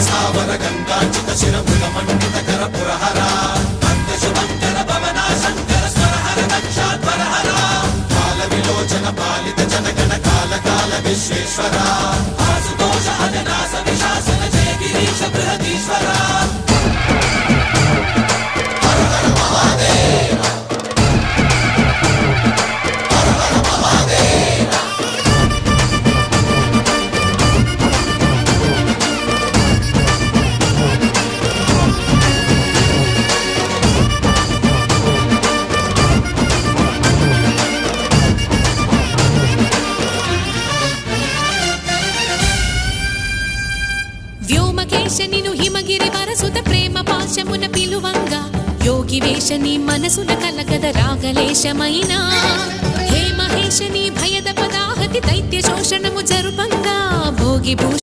సావర గంగాచిత శిరముల మండిత కర పురహర వంద శుభంకర భవన శంకర స్వరహర దక్షాధ్వరహర కాల విలోచన పాలిత జనగణ కాల కాల విశ్వేశ్వర ఆశుతోష అజనాస విశాసన జయ గిరీశ బృహదీశ్వర వ్యోమకేశనిను హిమగిరి వరసుత ప్రేమ పాశమున పిలువంగా యోగి వేషని మనసున కలగద రాగలేశమైన హే మహేశని భయద పదాహతి దైత్య శోషణము జరుపంగా భోగి